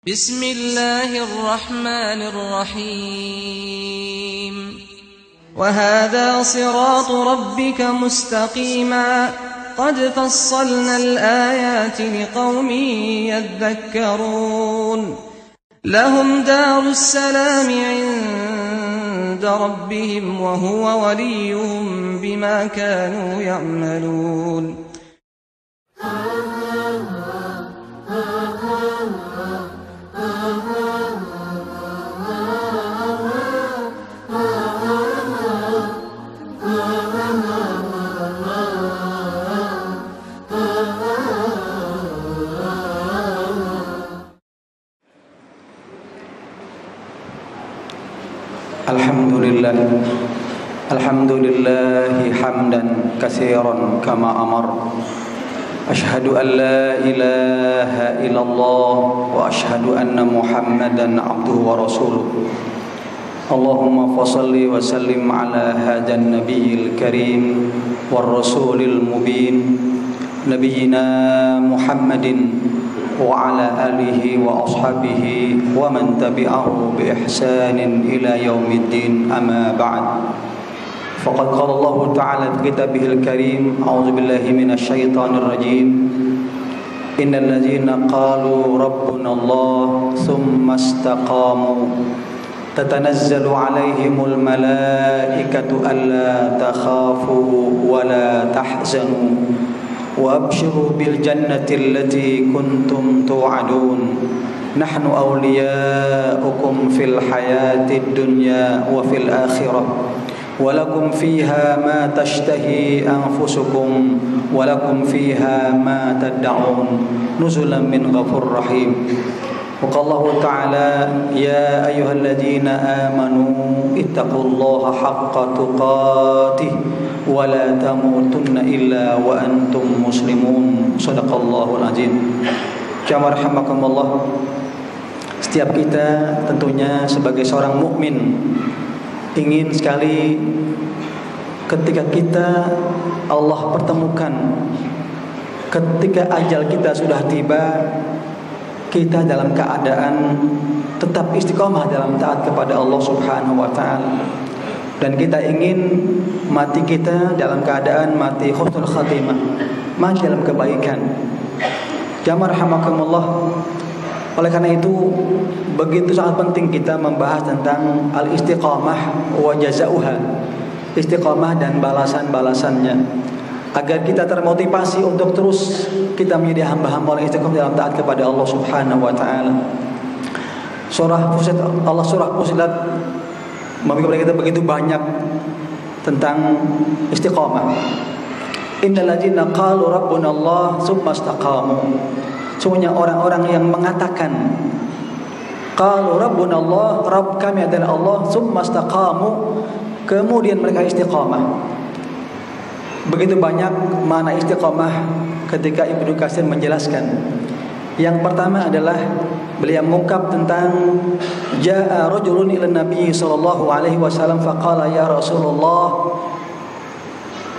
بسم الله الرحمن الرحيم وهذا صراط ربك مستقيما قد فصلنا الآيات لقوم يذكرون لهم دار السلام عند ربهم وهو وليهم بما كانوا يعملون. الحمد لله حمدا كثيرا كما أمر أشهد أن لا إله إلا الله وأشهد أن محمدا عبده ورسوله اللهم فصل وسلم على هذا النبي الكريم والرسول المبين نبينا محمد وعلى آله وأصحابه ومن تبعه بإحسان إلى يوم الدين أما بعد فقد قال الله تعالى في كتابه الكريم أعوذ بالله من الشيطان الرجيم إن الذين قالوا ربنا الله ثم استقاموا تتنزل عليهم الملائكة ألا تخافوا ولا تحزنوا وأبشروا بالجنة التي كنتم توعدون نحن أولياؤكم في الحياة الدنيا وفي الآخرة ولكم فيها ما تشتهي أنفسكم ولكم فيها ما تدعون نزلا من غفور رحيم وقال الله تعالى يا أيها الذين آمنوا اتقوا الله حق تقاته ولا تموتن إلا وأنتم مسلمون صدق الله العظيم. Jamaah rahimakumullah, setiap kita tentunya sebagai seorang mukmin ingin sekali ketika kita Allah pertemukan, ketika ajal kita sudah tiba, kita dalam keadaan tetap istiqomah dalam taat kepada Allah Subhanahu wa taala. Dan kita ingin mati kita dalam keadaan mati husnul khatimah, mati dalam kebaikan. Jamaah rahimakumullah, oleh karena itu begitu sangat penting kita membahas tentang al-istiqamah wa jazauha, istiqamah dan balasan-balasannya, agar kita termotivasi untuk terus kita menjadi hamba-hamba yang istiqamah dalam taat kepada Allah Subhanahu wa taala. Surah Fussilat memberikan kepada kita begitu banyak tentang istiqamah. Innal ladzina qalu rabbuna Allah tsumma istaqamu. Sungguhnya orang-orang yang mengatakan qalu rabbuna Allah, Rabb kami adalah Allah, tsumma istaqamu, kemudian mereka istiqamah. Begitu banyak makna istiqamah ketika Ibnu Katsir menjelaskan. Yang pertama adalah beliau mengungkap tentang jaa rajulun ila Nabi sallallahu alaihi wasallam faqala ya Rasulullah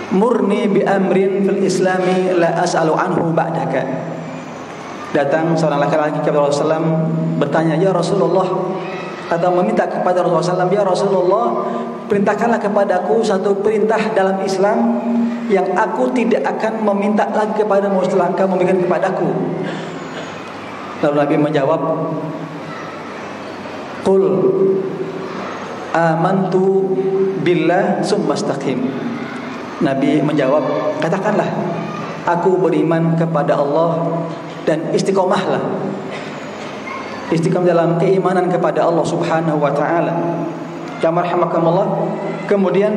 murni bi amrin fil islami la as'alu anhu ba'daka. Datang seorang laki-laki kepada Rasulullah bertanya, ya Rasulullah, atau meminta kepada Rasulullah SAW, ya Rasulullah, perintahkanlah kepadaku satu perintah dalam Islam yang aku tidak akan meminta lagi kepadamu setelah engkau memberikan kepadaku. Lalu Nabi menjawab, qul amantu billah summa istaqim. Nabi menjawab, katakanlah aku beriman kepada Allah dan istiqomahlah. Istiqamah dalam keimanan kepada Allah Subhanahu wa taala. Jamaah rahimakumullah. Kemudian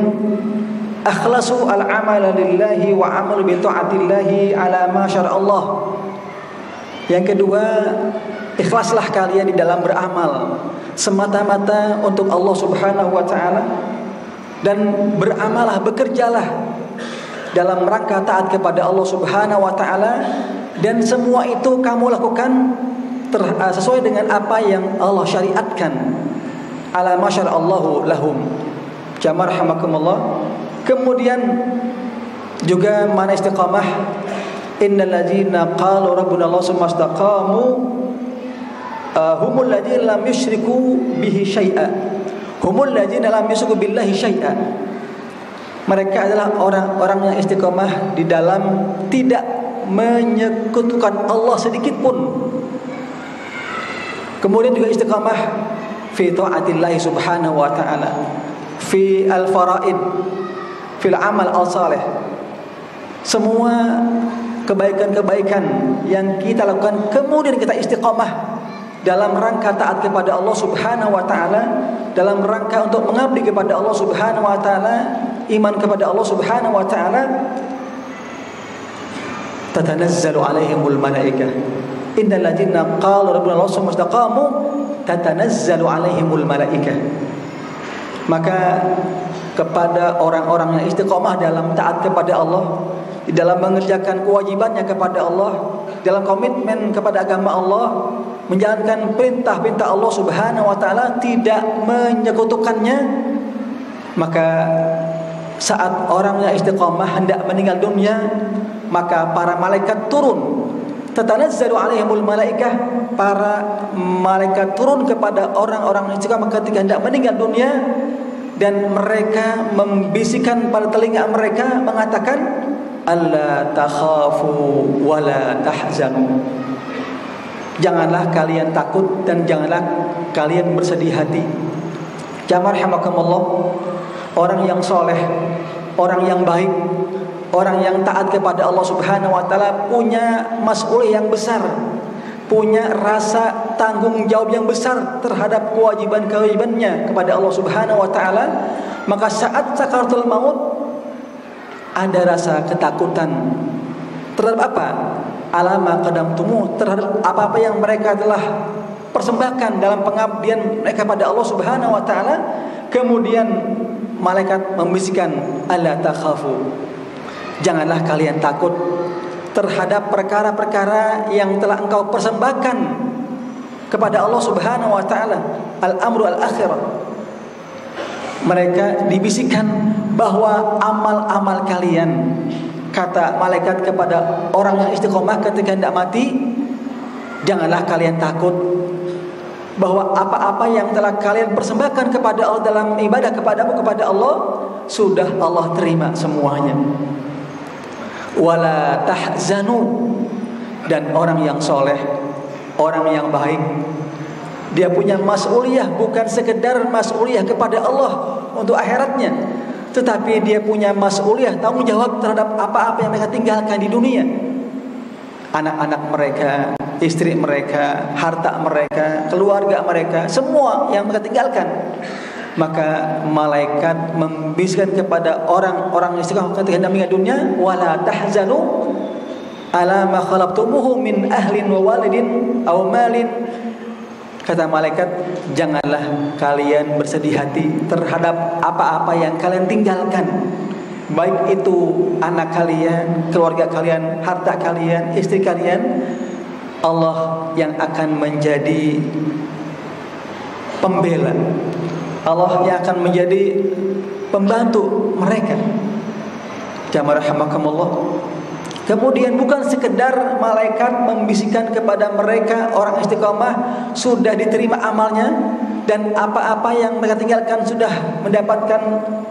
akhlasu al-amala lillahi wa amalu bi ta'atillahi ala ma syara Allah. Yang kedua, ikhlaslah kalian di dalam beramal semata-mata untuk Allah Subhanahu wa taala, dan beramalah, bekerjalah dalam rangka taat kepada Allah Subhanahu wa taala, dan semua itu kamu lakukan sesuai dengan apa yang Allah syariatkan, ala ma syara Allahu lahum. Jamaah rahimakumullah. Kemudian juga mana istiqamah, innal ladzina qalu rabbuna Allah tsumma istaqamu humul ladzina lam yusyriku bihi syai'a. Humul ladzina lam yusyriku billahi syai'a. Mereka adalah orang-orang yang istiqomah di dalam tidak menyekutukan Allah sedikit pun. Kemudian juga istiqamah fi ta'atillahi subhanahu wa ta'ala, fi al-faraid, fil amal al-salih. Semua kebaikan-kebaikan yang kita lakukan kemudian kita istiqamah dalam rangka taat kepada Allah subhanahu wa ta'ala, dalam rangka untuk mengabdi kepada Allah subhanahu wa ta'ala, iman kepada Allah subhanahu wa ta'ala, tatanazzalu alaihimul malaikah. Innal ladzina qalu rabbuna Allah tsumma istaqamu tatanazzalu alaihimul malaikah. Maka kepada orang-orang yang istiqomah dalam taat kepada Allah, di dalam mengerjakan kewajibannya kepada Allah, dalam komitmen kepada agama Allah, menjalankan perintah-perintah Allah subhanahu wa ta'ala, tidak menyekutukannya, maka saat orang yang istiqomah hendak meninggal dunia, maka para malaikat turun. Tatanazzalu alaihimul malaikah, para malaikat turun kepada orang-orang yang istiqomah ketika hendak meninggal dunia, dan mereka membisikkan pada telinga mereka mengatakan, alla takhafu wala tahzanu. Janganlah kalian takut dan janganlah kalian bersedih hati. Jamaah rahimakumullah, orang yang soleh, orang yang baik, orang yang taat kepada Allah subhanahu wa ta'ala punya mas'uliyah yang besar, punya rasa tanggung jawab yang besar terhadap kewajiban-kewajibannya kepada Allah subhanahu wa ta'ala. Maka saat sakaratul maut ada rasa ketakutan terhadap apa? Alama qadamtumu, terhadap apa-apa yang mereka telah persembahkan dalam pengabdian mereka pada Allah subhanahu wa ta'ala. Kemudian malaikat membisikkan, alla takhafu, janganlah kalian takut terhadap perkara-perkara yang telah engkau persembahkan kepada Allah subhanahu wa ta'ala, al-amru al-akhirah. Mereka dibisikkan bahwa amal-amal kalian, kata malaikat kepada orang yang istiqomah ketika hendak mati, janganlah kalian takut bahwa apa-apa yang telah kalian persembahkan kepada Allah dalam ibadah kepadamu kepada Allah, sudah Allah terima semuanya. Wala tahzanu, dan orang yang soleh, orang yang baik, dia punya mas'uliyah, bukan sekedar mas'uliyah kepada Allah untuk akhiratnya, tetapi dia punya mas'uliyah, tanggung jawab terhadap apa-apa yang mereka tinggalkan di dunia. Anak-anak mereka, istri mereka, harta mereka, keluarga mereka, semua yang mereka tinggalkan. Maka malaikat membisikkan kepada orang-orang yang istiqomah ketika hendak meninggal dunia, wala tahzanu ala ma khalaqtumuhu min ahlin wa walidin aw malin. Kata malaikat, janganlah kalian bersedih hati terhadap apa-apa yang kalian tinggalkan, baik itu anak kalian, keluarga kalian, harta kalian, istri kalian. Allah yang akan menjadi pembela, Allah yang akan menjadi pembantu mereka. Jamaah rahimakumullah. Kemudian bukan sekedar malaikat membisikkan kepada mereka orang istiqomah sudah diterima amalnya dan apa-apa yang mereka tinggalkan sudah mendapatkan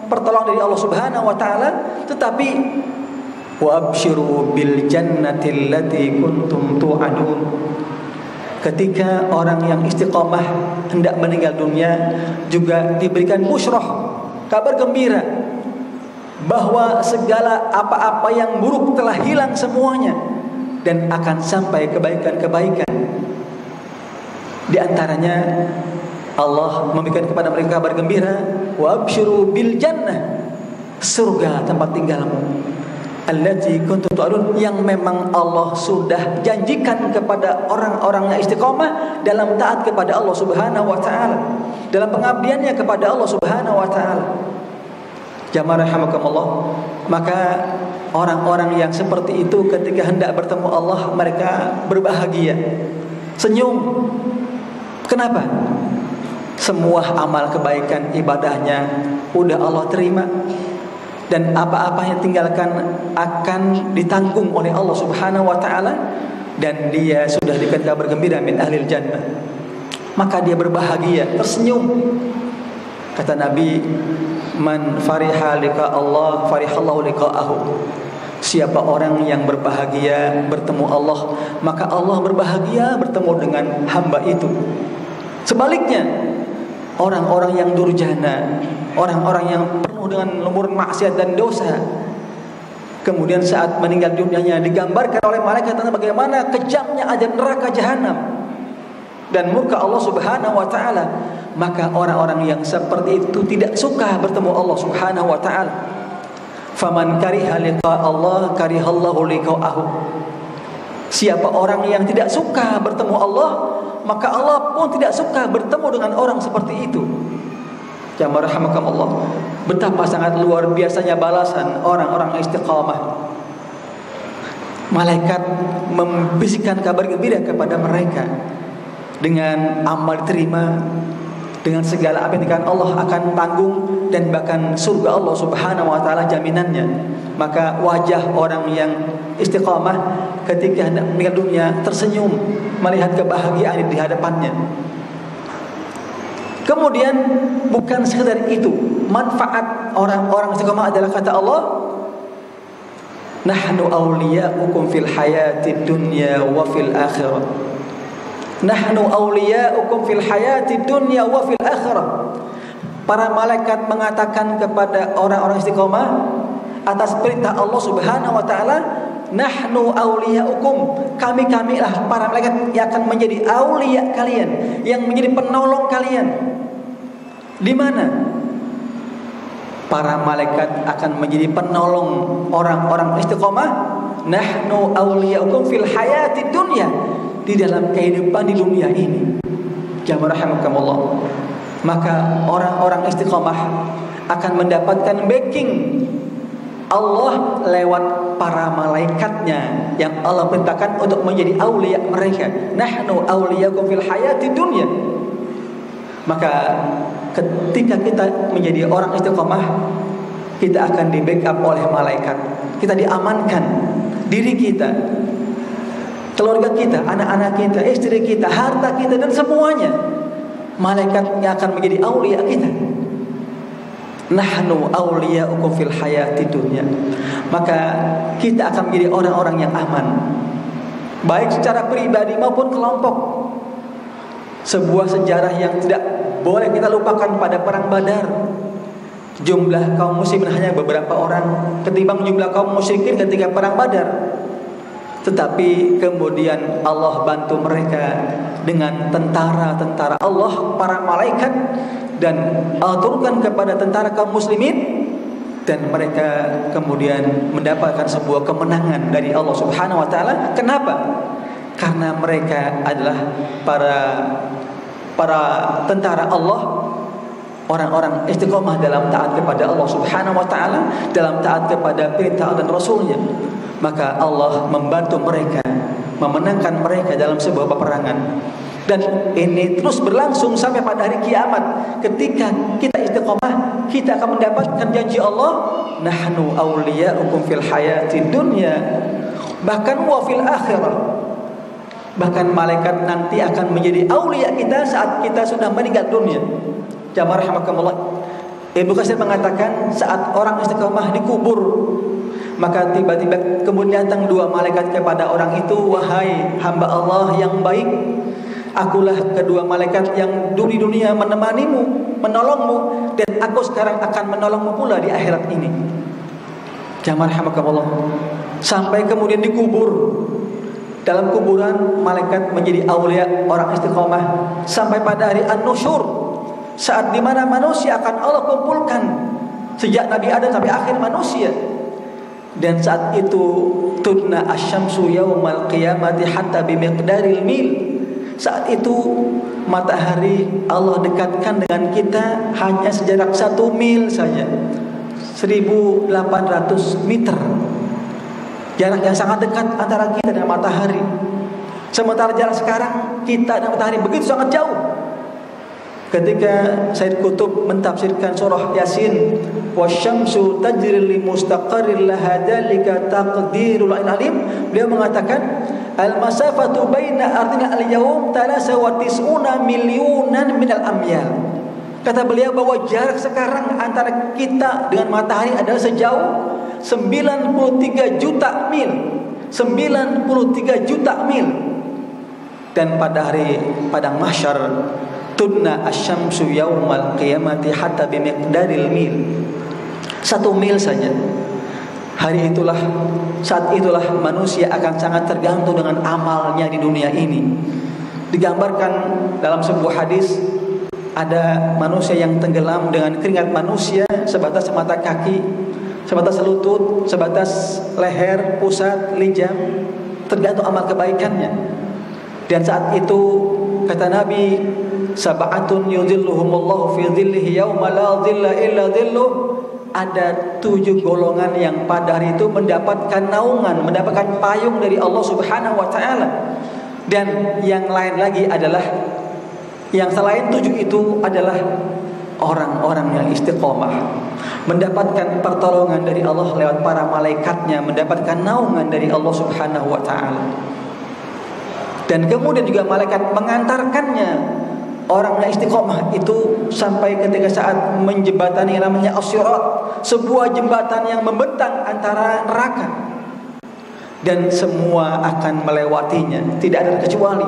pertolongan dari Allah Subhanahu wa taala, tetapi wa absyiru bil jannati allati kuntum tu'adun. Ketika orang yang istiqomah hendak meninggal dunia juga diberikan busyrah, kabar gembira bahwa segala apa-apa yang buruk telah hilang semuanya dan akan sampai kebaikan-kebaikan. Di antaranya Allah memberikan kepada mereka kabar gembira, wa absyiru bil jannah, surga tempat tinggalmu, allati kuntum tu'adun, yang memang Allah sudah janjikan kepada orang-orang yang istiqomah dalam taat kepada Allah Subhanahu wa taala, dalam pengabdiannya kepada Allah Subhanahu wa taala. Jamaah rahimakumullah. Maka orang-orang yang seperti itu ketika hendak bertemu Allah, mereka berbahagia, senyum. Kenapa? Semua amal kebaikan ibadahnya udah Allah terima, dan apa-apa yang tinggalkan akan ditanggung oleh Allah Subhanahu wa taala, dan dia sudah diberikan kabar gembira min ahlil jannah. maka dia berbahagia, tersenyum. Kata Nabi, man fariha liqa Allah farihallahu liqa'ahu. Siapa orang yang berbahagia bertemu Allah, maka Allah berbahagia bertemu dengan hamba itu. Sebaliknya, orang-orang yang durjana, orang-orang yang penuh dengan lemburan maksiat dan dosa, kemudian saat meninggal dunianya digambarkan oleh malaikat tentang bagaimana kejamnya azab neraka jahanam dan murka Allah Subhanahu wa taala, maka orang-orang yang seperti itu tidak suka bertemu Allah Subhanahu wa taala. Faman kariha liqa Allah karihallahu liqa'ahu. Siapa orang yang tidak suka bertemu Allah, maka Allah pun tidak suka bertemu dengan orang seperti itu. Jamaah rahimakumullah, betapa sangat luar biasanya balasan orang-orang istiqamah. Malaikat membisikkan kabar gembira kepada mereka dengan amal diterima, dengan segala apa yang dikatakan Allah akan tanggung, dan bahkan surga Allah Subhanahu wa taala jaminannya. Maka wajah orang yang istiqamah ketika hendak meninggal dunia tersenyum melihat kebahagiaan di hadapannya. Kemudian bukan sekedar itu, manfaat orang-orang istiqamah adalah kata Allah, nahnu awliya'ukum fil hayatid dunya wa fil akhirah. Nahnu awliya'ukum fil hayatid dunya wa fil akhirah. Para malaikat mengatakan kepada orang-orang istiqamah atas perintah Allah Subhanahu wa taala, nahnu awliya'ukum, kami-kamilah para malaikat yang akan menjadi aulia kalian, yang menjadi penolong kalian. Di mana? Para malaikat akan menjadi penolong orang-orang istiqamah. Nahnu awliya'ukum fil hayatid dunya, di dalam kehidupan di dunia ini. Jamaah rahimakumullah. Maka orang-orang istiqamah akan mendapatkan backing Allah lewat para malaikatnya yang Allah perintahkan untuk menjadi aulia mereka. Nahnu awliya'ukum fil hayatid dunya. Maka ketika kita menjadi orang istiqamah, kita akan di backup oleh malaikat. Kita diamankan, diri kita, keluarga kita, anak-anak kita, istri kita, harta kita, dan semuanya. Malaikat yang akan menjadi aulia kita. Nahnu awliya'ukum fil hayatid dunya. Maka kita akan menjadi orang-orang yang aman, baik secara pribadi maupun kelompok. Sebuah sejarah yang tidak boleh kita lupakan pada perang Badar. Jumlah kaum muslimin hanya beberapa orang ketimbang jumlah kaum musyrikin ketika perang Badar. Tetapi kemudian Allah bantu mereka dengan tentara-tentara Allah, para malaikat, dan Allah turunkan kepada tentara kaum muslimin, dan mereka kemudian mendapatkan sebuah kemenangan dari Allah Subhanahu wa taala. Kenapa? Karena mereka adalah para tentara Allah, orang-orang istiqomah dalam taat kepada Allah Subhanahu wa taala, dalam taat kepada perintah dan Rasulnya. Maka Allah membantu mereka, memenangkan mereka dalam sebuah peperangan. Dan ini terus berlangsung sampai pada hari kiamat. Ketika kita istiqomah, kita akan mendapatkan janji Allah, nahnu awliya'ukum fil hayatid dunya, bahkan wa fil akhirah. Bahkan malaikat nanti akan menjadi aulia kita saat kita sudah meninggal dunia. Jamaah rahimakumullah. Ibnu Katsir mengatakan saat orang istiqomah dikubur, maka tiba-tiba kemudian datang dua malaikat kepada orang itu, wahai hamba Allah yang baik, akulah kedua malaikat yang di dunia menemanimu, menolongmu, dan aku sekarang akan menolongmu pula di akhirat ini. Jamaah rahimakumullah. Sampai kemudian dikubur. Dalam kuburan malaikat menjadi aulia orang istiqomah sampai pada hari An-Nusyur, saat dimana manusia akan Allah kumpulkan sejak Nabi Adam sampai akhir manusia. Dan saat itu tudna asyamsu yaumal qiyamati hatta bimiqdaril mil. Saat itu matahari Allah dekatkan dengan kita hanya sejarak 1 mil saja, 1.800 meter. Jarak yang sangat dekat antara kita dan matahari. Sementara jarak sekarang kita dan matahari begitu sangat jauh. Ketika Sayyid Qutb mentafsirkan surah Yasin, wasyamsu tajri li mustaqarril laha dzalika taqdirul alim, beliau mengatakan al-masafatu baina ardina al-yawm 93 milyunan minal amyal. Kata beliau bahwa jarak sekarang antara kita dengan matahari adalah sejauh 93 juta mil. 93 juta mil. Dan pada hari padang mahsyar tunna asy-syamsu yaumal qiyamati hatta bimiqdaril mil. 1 mil saja. Hari itulah, saat itulah manusia akan sangat tergantung dengan amalnya di dunia ini. Digambarkan dalam sebuah hadis, ada manusia yang tenggelam dengan keringat manusia sebatas mata kaki, sebatas lutut, sebatas leher, pusat, lijam, tergantung amal kebaikannya. Dan saat itu kata Nabi, sab'atun yudhilluhumullahu fi dhillihi yauma la dhilla illa dhilluh. Ada 7 golongan yang pada hari itu mendapatkan naungan, mendapatkan payung dari Allah Subhanahu wa taala. Dan yang lain lagi adalah, yang selain 7 itu adalah orang-orang yang istiqomah, mendapatkan pertolongan dari Allah lewat para malaikatnya, mendapatkan naungan dari Allah Subhanahu wa taala. Dan kemudian juga malaikat mengantarkannya, orang yang istiqomah itu, sampai ketika saat menjembatani yang namanya as-sirat, sebuah jembatan yang membentang antara neraka, dan semua akan melewatinya, tidak ada kecuali.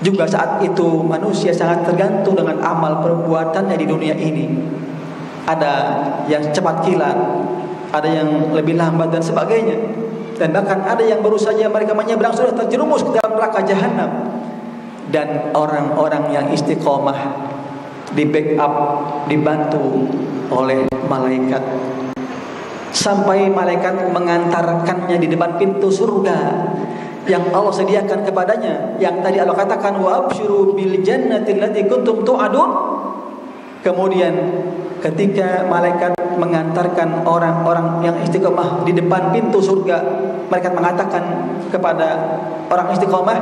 Juga saat itu manusia sangat tergantung dengan amal perbuatannya di dunia ini. Ada yang cepat kilat, ada yang lebih lambat dan sebagainya. Dan bahkan ada yang baru saja mereka menyeberang sudah terjerumus ke dalam neraka jahanam. Dan orang-orang yang istiqomah di backup, dibantu oleh malaikat, sampai malaikat mengantarkannya di depan pintu surga yang Allah sediakan kepadanya, yang tadi Allah katakan wa absyiru bil jannati allati kuntum tu'adun. Kemudian ketika malaikat mengantarkan orang-orang yang istiqomah di depan pintu surga, malaikat mengatakan kepada orang istiqomah,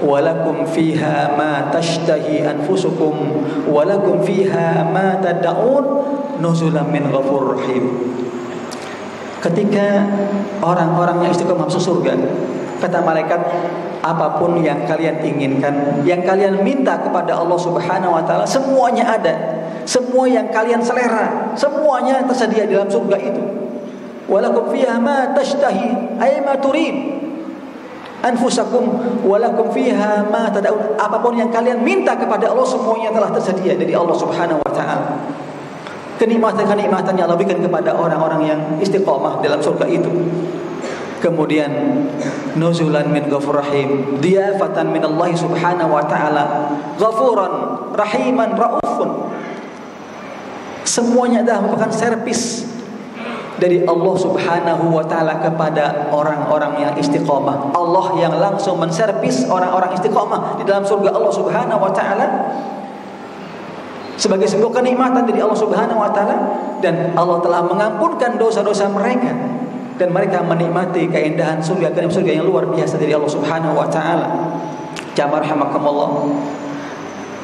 walakum fiha ma tashtahi anfusukum walakum fiha ma tad'un nuzulan min ghafurur rahim. Ketika orang-orang yang istiqomah masuk surga, kata malaikat, apapun yang kalian inginkan, yang kalian minta kepada Allah Subhanahu wa taala, semuanya ada. Semua yang kalian selera, semuanya tersedia di dalam surga itu. Walakum fiha ma tashtahi ay ma turid anfusakum walakum fiha ma tad'un. Apapun yang kalian minta kepada Allah, semuanya telah tersedia dari Allah Subhanahu wa taala. Kenikmatan-kenikmatan yang Allah berikan kepada orang-orang yang istiqomah dalam surga itu. Kemudian nuzulan min ghafur rahim, diyafatan min Allah Subhanahu wa taala, ghafuran rahiman raufun. Semuanya adalah merupakan servis dari Allah Subhanahu wa taala kepada orang-orang yang istiqomah. Allah yang langsung menservis orang-orang istiqomah di dalam surga Allah Subhanahu wa taala sebagai sebuah kenikmatan dari Allah Subhanahu wa taala, dan Allah telah mengampunkan dosa-dosa mereka, dan mereka menikmati keindahan surga yang luar biasa dari Allah Subhanahu wa taala. Jamaah rahimakumullah.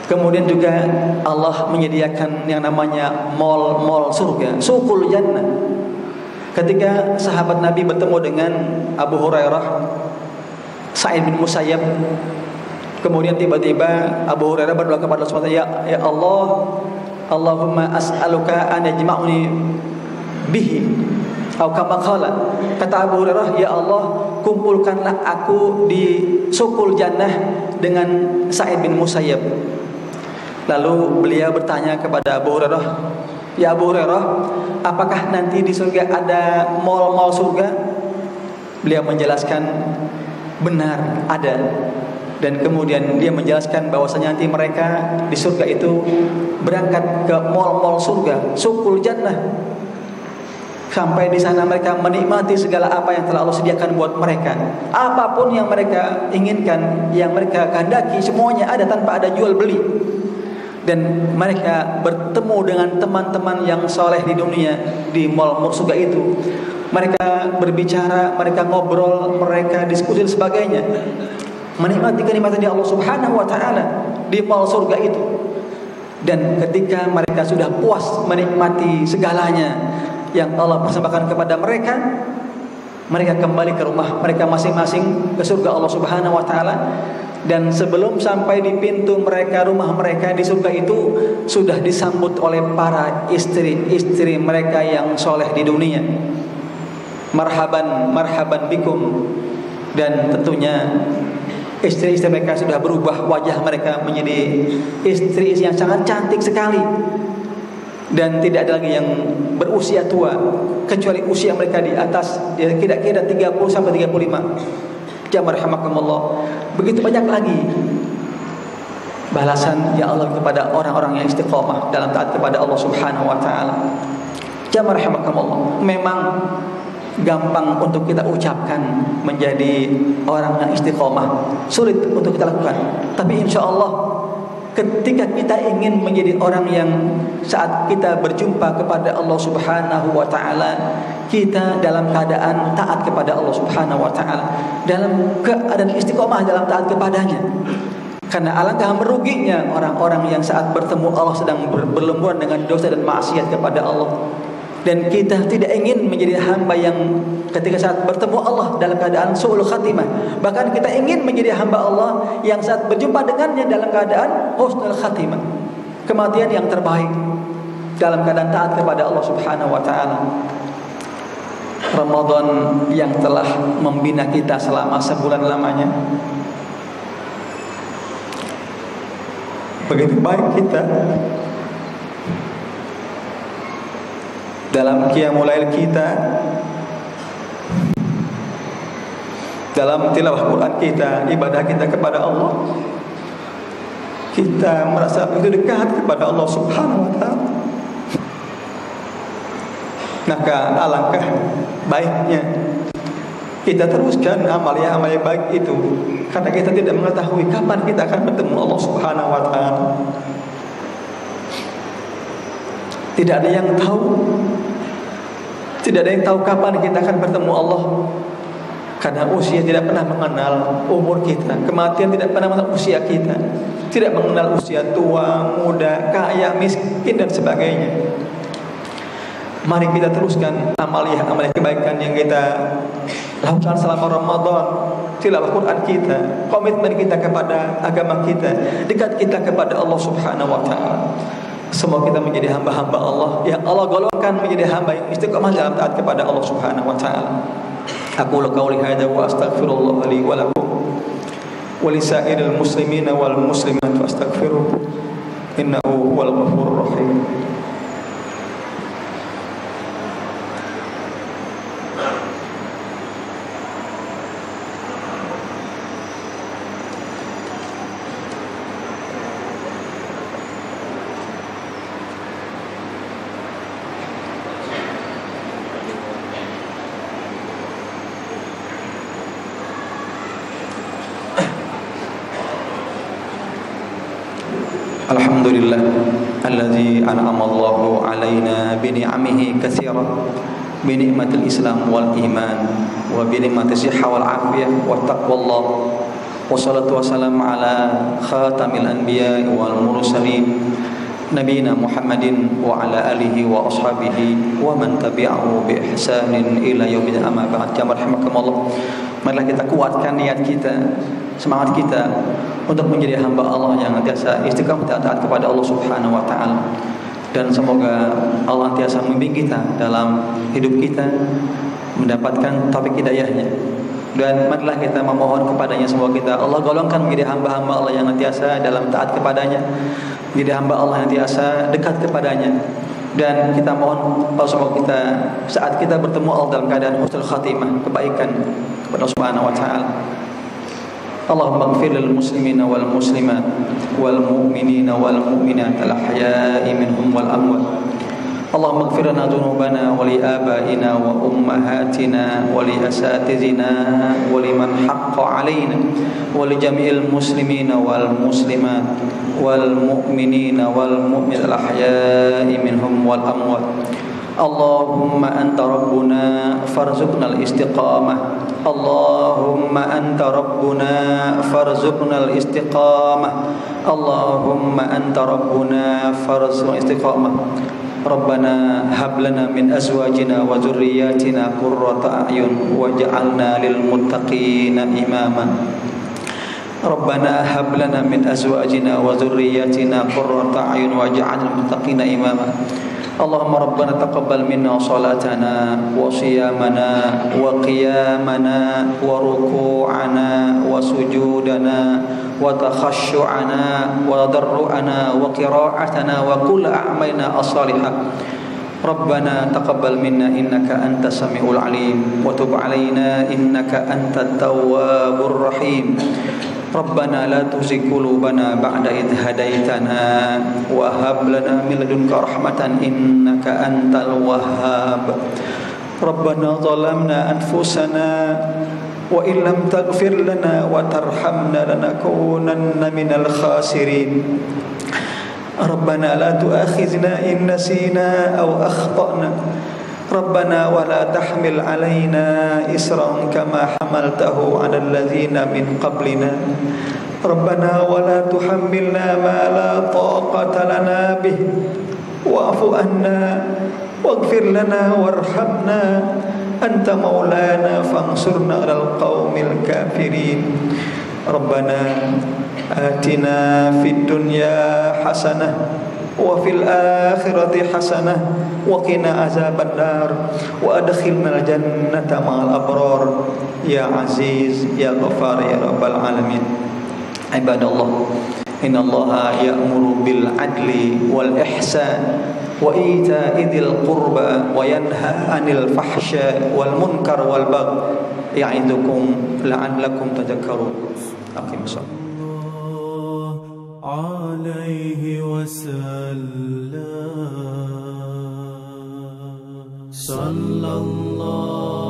Kemudian juga Allah menyediakan yang namanya mall surga, suqul jannah. Ketika sahabat Nabi bertemu dengan Abu Hurairah, Sa'id bin Musayyab, kemudian tiba-tiba Abu Hurairah berdoa kepada Allah SWT, ya Allah, Allahumma as'aluka an yajma'uni bihi, atau kama qala. Kata Abu Hurairah, ya Allah, kumpulkanlah aku di suqul jannah dengan Sa'id bin Musayyab. Lalu beliau bertanya kepada Abu Hurairah, ya Abu Hurairah, apakah nanti di surga ada mall surga? Beliau menjelaskan, benar ada. Dan kemudian dia menjelaskan bahwasanya nanti mereka di surga itu berangkat ke mall surga, suqul jannah. Sampai di sana mereka menikmati segala apa yang telah Allah sediakan buat mereka. Apapun yang mereka inginkan, yang mereka kehendaki, semuanya ada tanpa ada jual beli. Dan mereka bertemu dengan teman-teman yang soleh di dunia, di mall surga itu. Mereka berbicara, mereka ngobrol, mereka diskusi dan sebagainya, menikmati kenikmatan dari Allah Subhanahu wa taala di mall surga itu. Dan ketika mereka sudah puas menikmati segalanya yang Allah persembahkan kepada mereka, mereka kembali ke rumah mereka masing-masing ke surga Allah Subhanahu wa taala. Dan sebelum sampai di pintu mereka, rumah mereka di surga itu sudah disambut oleh para istri-istri mereka yang soleh di dunia. Marhaban, marhaban bikum. Dan tentunya istri-istri mereka sudah berubah, wajah mereka menjadi istri yang sangat cantik sekali. Dan tidak ada lagi yang berusia tua, kecuali usia mereka di atas kira-kira 30 sampai 35. Jamaah rahimakumullah. Begitu banyak lagi balasan ya Allah kepada orang-orang yang istiqomah dalam taat kepada Allah Subhanahu wa taala. Jamaah rahimakumullah. Memang gampang untuk kita ucapkan menjadi orang yang istiqomah, sulit untuk kita lakukan. Tapi insyaallah ketika kita ingin menjadi orang yang saat kita berjumpa kepada Allah Subhanahu wa taala, kita dalam keadaan taat kepada Allah Subhanahu wa taala, dalam keadaan istiqomah dalam taat kepadanya. Karena alangkah meruginya orang-orang yang saat bertemu Allah sedang berlumpuran dengan dosa dan maksiat kepada Allah. Dan kita tidak ingin menjadi hamba yang ketika saat bertemu Allah dalam keadaan su'ul khatimah. Bahkan kita ingin menjadi hamba Allah yang saat berjumpa dengannya dalam keadaan husnul khatimah, kematian yang terbaik dalam keadaan taat kepada Allah Subhanahu wa taala. Ramadan yang telah membina kita selama sebulan lamanya, begitu baik kita dalam qiyamul lail kita, dalam tilawah Quran kita, ibadah kita kepada Allah, kita merasa begitu dekat kepada Allah Subhanahu wa taala. Maka alangkah baiknya kita teruskan amal-amal baik itu, karena kita tidak mengetahui kapan kita akan bertemu Allah Subhanahu wa taala. Tidak ada yang tahu. Tidak ada yang tahu kapan kita akan bertemu Allah. Karena usia tidak pernah mengenal umur kita, kematian tidak pernah mengenal usia kita, tidak mengenal usia tua, muda, kaya, miskin dan sebagainya. Mari kita teruskan amal kebaikan yang kita lakukan selama Ramadan, tilawah Quran kita, komitmen kita kepada agama kita, dekat kita kepada Allah Subhanahu wa taala. Semoga kita menjadi hamba-hamba Allah yang Allah golongkan menjadi hamba yang istiqomah dalam taat kepada Allah Subhanahu wa taala. Aqulu qouli hadza wa astaghfirullah li wa lakum wa li sa'iril muslimina wal muslimat fastaghfiruhu innahu huwal ghafurur rahim. Alhamdulillah alladzi an'ama Allahu alaina bi ni'amihi katsiran bi ni'matil Islam wal iman wa bi ni'matis sihha wal afiyah wa taqwallah wa salatu wassalamu ala khatamil anbiya wal mursalin nabiyina Muhammadin wa ala alihi wa ashabihi wa man tabi'ahu bi ihsanin ila yaumil amma ba'd. Rahmakumullah. Marilah kita kuatkan niat kita, semangat kita untuk menjadi hamba Allah yang nantiasa istiqamah taat kepada Allah Subhanahu wa taala. Dan semoga Allah nantiasa membimbing kita dalam hidup kita, mendapatkan taufik hidayahnya. Dan marilah kita memohon kepadanya semoga kita Allah golongkan menjadi hamba-hamba Allah yang nantiasa dalam taat kepadanya, menjadi hamba Allah yang nantiasa dekat kepadanya. Dan kita mohon semoga kita saat kita bertemu Allah dalam keadaan husnul khatimah, kebaikan kepada Allah Subhanahu wa taala. Allahumma ighfir lil muslimina wal muslimat wal mu'minina wal mu'minat al ahya'i minhum wal amwat. Allahumma ighfir lana dhunubana wa li abaina wa ummahatina wa li asatizina wa liman haqqa alaina wa li jami'il muslimina wal muslimat wal mu'minina wal mu'minat al ahya'i minhum wal amwat. Allahumma anta rabbuna farzuqnal istiqamah. Allahumma anta rabbuna farzuqnal istiqamah. Allahumma anta rabbuna farzuqnal istiqamah. Rabbana hab lana min azwajina wa dzurriyyatina qurrata a'yun waj'alna lil muttaqina imama. Rabbana hab lana min azwajina wa dzurriyyatina qurrata a'yun waj'alna lil muttaqina imama. Allahumma rabbana taqabbal minna salatana wa siyamana wa qiyamana wa ruku'ana wa sujudana wa takhashu'ana wa darru'ana wa qira'atana wa kull a'malina as-salihah. Rabbana taqabbal minna innaka antas samiul alim wa tub alaina innaka antat tawwabur rahim. Rabbana la tuzigh qulubana ba'da idh hadaitana wa hab lana min ladunka rahmatan innaka antal wahhab. Rabbana zalamna anfusana wa in lam taghfir lana wa tarhamna lanakunanna minal khasirin. Rabbana la tu'akhidhna in nasina aw akhtana. Rabbana wa la tahmil alaina isran kama hamaltahu 'alal ladzina min qablina. Rabbana wa la tuhammilna ma la taqata lana bih wa'fu anna waghfir lana warhamna anta maulana fansurna 'alal qaumil kafirin. Rabbana atina fid dunya hasanah wa fil akhirati hasanah wa qina azaban nar wa adkhilnal jannata ma'al abrar ya aziz ya ghafar ya rabbal alamin. Ibadallah, innallaha ya'muru bil adli wal ihsan wa ita'i dzil qurba wa yanha 'anil fahsya'i wal munkar wal baghi ya'idukum la'allakum tadhakkarun. Aqimus shalah. عليه وسلم صلى الله